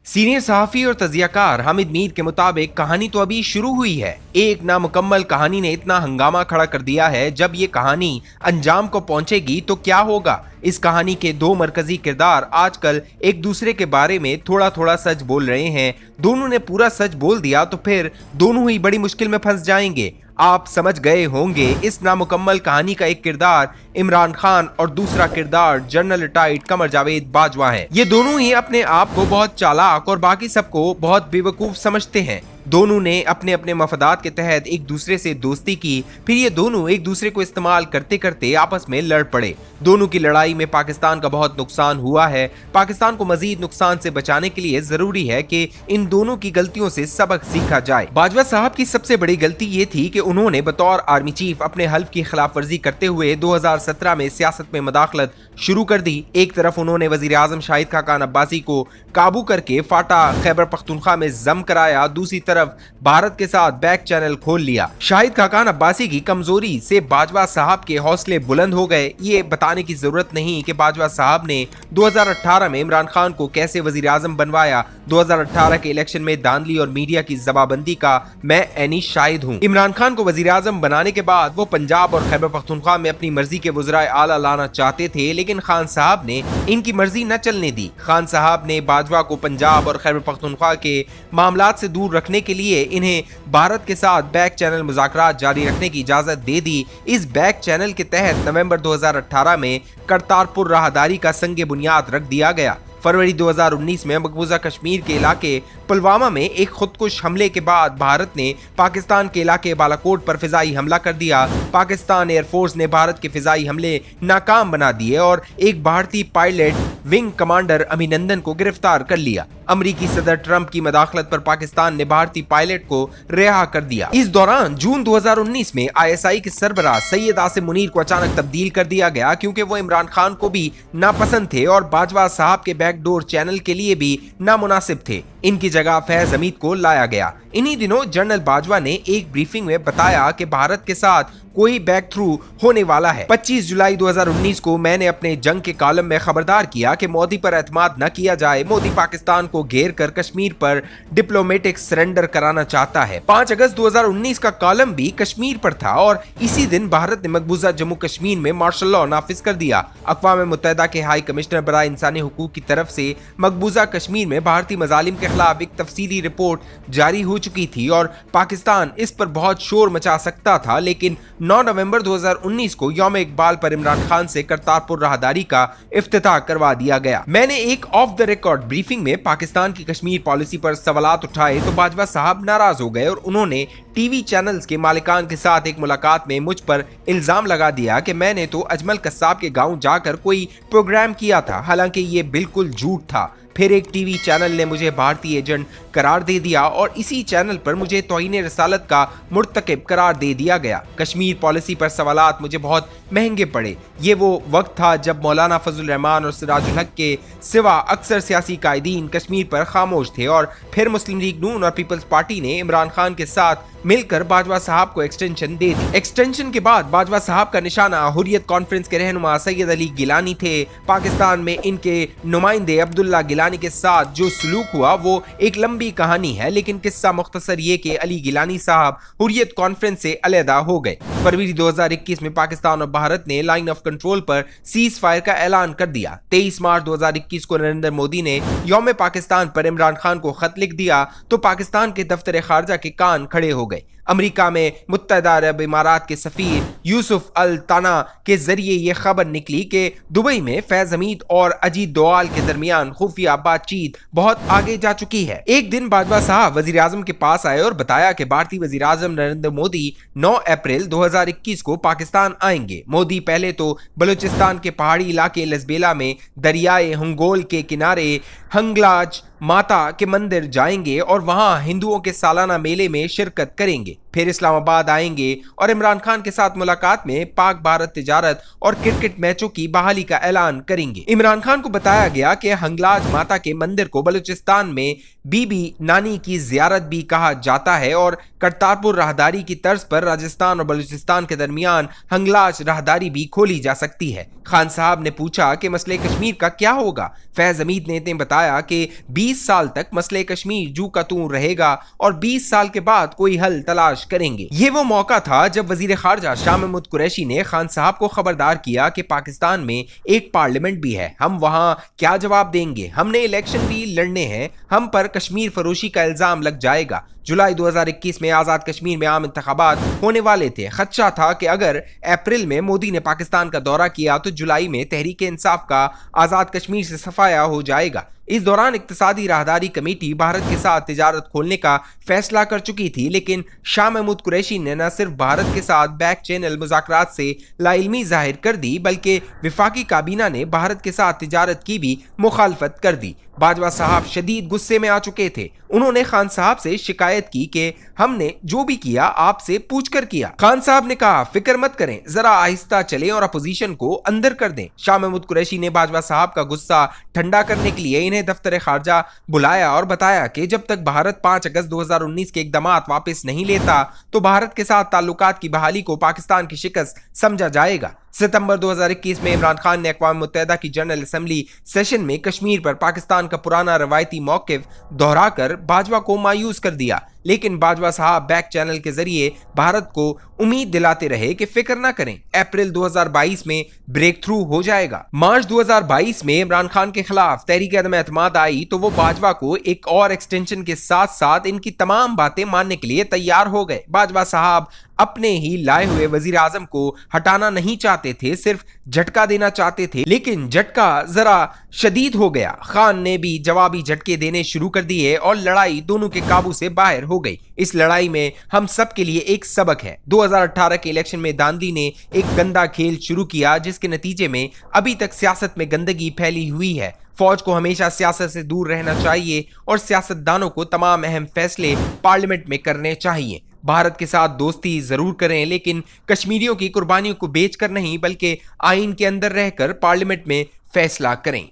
Senior सहाफी और तजियाकार हामिद मीर के मुताबिक कहानी तो अभी शुरू हुई है। एक नामुकम्मल कहानी ने इतना हंगामा खड़ा कर दिया है। जब ये कहानी अंजाम को पहुंचेगी तो क्या होगा। इस कहानी के दो मरकजी किरदार आजकल एक दूसरे के बारे में थोड़ा थोड़ा सच बोल रहे हैं। दोनों ने पूरा सच बोल दिया तो फिर दोनों ही बड़ी मुश्किल में फंस जाएंगे। आप समझ गए होंगे, इस नामुकम्मल कहानी का एक किरदार इमरान खान और दूसरा किरदार जनरल रिटायर्ड कमर जावेद बाजवा है। ये दोनों ही अपने आप को बहुत चालाक और बाकी सबको बहुत बेवकूफ समझते हैं। दोनों ने अपने अपने मफादात के तहत एक दूसरे से दोस्ती की, फिर ये दोनों एक दूसरे को इस्तेमाल करते करते आपस में लड़ पड़े। दोनों की लड़ाई में पाकिस्तान का बहुत नुकसान हुआ है। पाकिस्तान को मजीद नुकसान से बचाने के लिए जरूरी है कि इन दोनों की गलतियों से सबक सीखा जाए। बाजवा साहब की सबसे बड़ी गलती ये थी कि उन्होंने बतौर आर्मी चीफ अपने हल्फ की खिलाफ वर्जी करते हुए 2017 में सियासत में मदाखलत शुरू कर दी। एक तरफ उन्होंने वजीर आजम शाहिद खाकान अब्बासी को काबू करके फाटा खैबर पख्तूनख्वा में जम कराया, दूसरी तरफ भारत के साथ बैक चैनल खोल लिया। शाहिद खाकान अब्बासी की कमजोरी से बाजवा साहब के हौसले बुलंद हो गए। ये बताने की जरूरत नहीं कि बाजवा साहब ने 2018 में इमरान खान को कैसे वजीर आजम बनवाया। 2018 के इलेक्शन में धांधली और मीडिया की जबाबंदी का मैं ऐनी शाहिद हूँ। इमरान खान को वजीर आजम बनाने के बाद वो पंजाब और खैबर पख्तूनख्वा में अपनी मर्जी के वज़राए आला लाना चाहते थे, लेकिन खान साहब ने इनकी मर्जी न चलने दी। खान साहब ने बाजवा को पंजाब और खैबर पख्तूनख्वा के मामलात से दूर रखने के लिए इन्हें भारत के साथ बैक चैनल मुज़ाकरात जारी रखने की इजाजत दे दी। इस बैक चैनल के तहत नवंबर 2018 में करतारपुर राहदारी का संग बुनियाद रख दिया गया। फरवरी 2019 में मकबूजा कश्मीर के इलाके पुलवामा में एक खुदकुश हमले के बाद भारत ने पाकिस्तान के इलाके बालाकोट पर फिजाई हमला कर दिया। पाकिस्तान एयरफोर्स ने भारत के फिजाई हमले नाकाम बना दिए और एक भारतीय पायलट विंग कमांडर अभिनंदन को गिरफ्तार कर लिया। अमरीकी सदर ट्रंप की मदाखलत पर पाकिस्तान ने भारतीय पायलट को रिहा कर दिया। इस दौरान जून 2019 में ISI के सरबराह सैयद आसिम मुनीर को अचानक तब्दील कर दिया गया, क्योंकि वो इमरान खान को भी नापसंद थे और बाजवा साहब के बैकडोर चैनल के लिए भी नामुनासिब थे। इनकी जगह फैज हमीद को लाया गया। इन्हीं दिनों जनरल बाजवा ने एक ब्रीफिंग में बताया कि भारत के साथ कोई बैक थ्रू होने वाला है। 25 जुलाई 2019 को मैंने अपने जंग के कॉलम में खबरदार किया कि मोदी पर एतमाद न किया जाए। मोदी पाकिस्तान को घेर कर कश्मीर पर डिप्लोमेटिक सरेंडर कराना चाहता है। 5 अगस्त 2019 का कॉलम भी कश्मीर पर था और इसी दिन भारत ने मकबूजा जम्मू कश्मीर में मार्शल लॉ नाफिज कर दिया। अक़वाम मुत्तहिदा के हाई कमिश्नर बराए इंसानी हुकूक की तरफ से मकबूजा कश्मीर में भारतीय मजालिम के खिलाफ एक तफसीली रिपोर्ट जारी हो चुकी थी और पाकिस्तान इस पर बहुत शोर मचा सकता था, लेकिन 9 नवंबर 2019 को यौम इकबाल पर इमरान खान से करतारपुर राहदारी का इफ्तिताह करवा दिया गया। मैंने एक ऑफ द रिकॉर्ड ब्रीफिंग में पाकिस्तान की कश्मीर पॉलिसी पर सवालात उठाए तो बाजवा साहब नाराज हो गए और उन्होंने टीवी चैनल्स के मालिकान के साथ एक मुलाकात में मुझ पर इल्जाम लगा दिया कि मैंने तो अजमल कस्साब के गांव जाकर कोई प्रोग्राम किया था, हालांकि ये बिल्कुल झूठ था। फिर एक टीवी चैनल ने मुझे भारतीय एजेंट करार दे दिया और इसी चैनल पर मुझे तौहीन रसालत का मुर्तकिब करार दे दिया गया। कश्मीर पॉलिसी पर सवालात मुझे बहुत महंगे पड़े। ये वो वक्त था जब मौलाना फजल रहमान और सिराजुल हक के सिवा अक्सर सियासी कायदीन कश्मीर पर खामोश थे और फिर मुस्लिम लीग नून और पीपल्स पार्टी ने इमरान खान के साथ मिलकर बाजवा साहब को एक्सटेंशन दे दी। एक्सटेंशन के बाद बाजवा साहब का निशाना हुर्रियत कॉन्फ्रेंस के रहनुमा सैयद अली गिलानी थे। पाकिस्तान में इनके नुमाइंदे अब्दुल्ला गिलानी के साथ जो सलूक हुआ वो एक लंबी कहानी है, लेकिन किस्सा मुख्तसर ये कि अली गिलानी साहब हुर्रियत कॉन्फ्रेंस से अलहदा हो गए। फरवरी 2021 में पाकिस्तान और भारत ने लाइन ऑफ कंट्रोल पर सीज फायर का ऐलान कर दिया। 23 मार्च 2021 को नरेंद्र मोदी ने यौम पाकिस्तान पर इमरान खान को खत लिख दिया तो पाकिस्तान के दफ्तर खारजा के कान खड़े हो गए। अमेरिका में मुत्तहिदा अरब इमारात के सफीर यूसुफ अल ताना के जरिए ये खबर निकली कि दुबई में फैज हमीद और अजीत दोवाल के दरमियान खुफिया बातचीत बहुत आगे जा चुकी है। एक दिन बाजवा साहब वजीर आजम के पास आए और बताया कि भारतीय वजीर आजम नरेंद्र मोदी 9 अप्रैल 2021 को पाकिस्तान आएंगे। मोदी पहले तो बलूचिस्तान के पहाड़ी इलाके लसबेला में दरियाए हंगोल के किनारे हंगलाज माता के मंदिर जाएंगे और वहां हिंदुओं के सालाना मेले में शिरकत करेंगे। फिर इस्लामाबाद आएंगे और इमरान खान के साथ मुलाकात में पाक भारत तिजारत और क्रिकेट मैचों की बहाली का ऐलान करेंगे। इमरान खान को बताया गया कि हंगलाज माता के मंदिर को बलूचिस्तान में बीबी नानी की जियारत भी कहा जाता है और करतारपुर राहदारी की तर्ज पर राजस्थान और बलूचिस्तान के दरमियान हंगलाज राहदारी भी खोली जा सकती है। खान साहब ने पूछा कि मसले कश्मीर का क्या होगा। फैज हमीद ने बताया कि 20 साल तक मसले कश्मीर जू का तू रहेगा और 20 साल के बाद कोई हल तलाश करेंगे। ये वो मौका था जब वजीर खारजा शाह महमूद कुरैशी ने खान साहब को खबरदार किया कि पाकिस्तान में एक पार्लियामेंट भी है, हम वहां क्या जवाब देंगे, हमने इलेक्शन भी लड़ने हैं, हम पर कश्मीर फरोशी का इल्जाम लग जाएगा। जुलाई 2021 में आजाद कश्मीर में आम इंतखाबात होने वाले थे। खदशा था कि अगर अप्रैल में मोदी ने पाकिस्तान का दौरा किया तो जुलाई में तहरीक इंसाफ का आजाद कश्मीर से सफाया हो जाएगा। इस दौरान इक्तिसादी राहदारी कमेटी भारत के साथ तिजारत खोलने का फैसला कर चुकी थी, लेकिन शाह महमूद कुरैशी ने न सिर्फ भारत के साथ बैक चैनल मुज़ाकरात से लाइल्मी जाहिर कर दी बल्कि विफाकी काबीना ने भारत के साथ तिजारत की भी मुखालफत कर दी। बाजवा साहब शदीद गुस्से में आ चुके थे। उन्होंने खान साहब से शिकायत की कि हमने जो भी किया आपसे पूछकर किया। खान साहब ने कहा फिक्र मत करें, जरा आहिस्ता चलें और अपोजिशन को अंदर कर दें। शाह महमूद कुरैशी ने बाजवा साहब का गुस्सा ठंडा करने के लिए इन्हें दफ्तर खारजा बुलाया और बताया कि जब तक भारत 5 अगस्त 2019 के इकदामात वापस नहीं लेता तो भारत के साथ ताल्लुकात की बहाली को पाकिस्तान की शिकस्त समझा जाएगा। सितंबर 2021 में इमरान खान ने अक़वाम मुत्तहिदा की जनरल असेंबली सेशन में कश्मीर पर पाकिस्तान का पुराना रवायती मौक़िफ़ दोहराकर बाजवा को मायूस कर दिया, लेकिन बाजवा साहब बैक चैनल के जरिए भारत को उम्मीद दिलाते रहे कि फिक्र न करें, अप्रैल 2022 में ब्रेक थ्रू हो जाएगा। मार्च 2022 में इमरान खान के खिलाफ तहरीक अदम-ए-एतमाद आई तो वो बाजवा को एक और एक्सटेंशन के साथ साथ इनकी तमाम बातें मानने के लिए तैयार हो गए। बाजवा साहब अपने ही लाए हुए वजीर आजम को हटाना नहीं चाहते थे, सिर्फ झटका देना चाहते थे, लेकिन झटका जरा शदीद हो गया। खान ने भी जवाबी झटके देने शुरू कर दिए और लड़ाई दोनों के काबू से बाहर हो गई। इस लड़ाई में हम सब के लिए एक सबक है। 2018 के इलेक्शन में दांदी ने एक गंदा खेल शुरू किया जिसके नतीजे में अभी तक सियासत में गंदगी फैली हुई है। फौज को हमेशा सियासत से दूर रहना चाहिए और सियासतदानों को तमाम अहम फैसले पार्लियामेंट में करने चाहिए। भारत के साथ दोस्ती जरूर करें, लेकिन कश्मीरियों की कुर्बानियों को बेचकर नहीं बल्कि आइन के अंदर रहकर पार्लियामेंट में फैसला करें।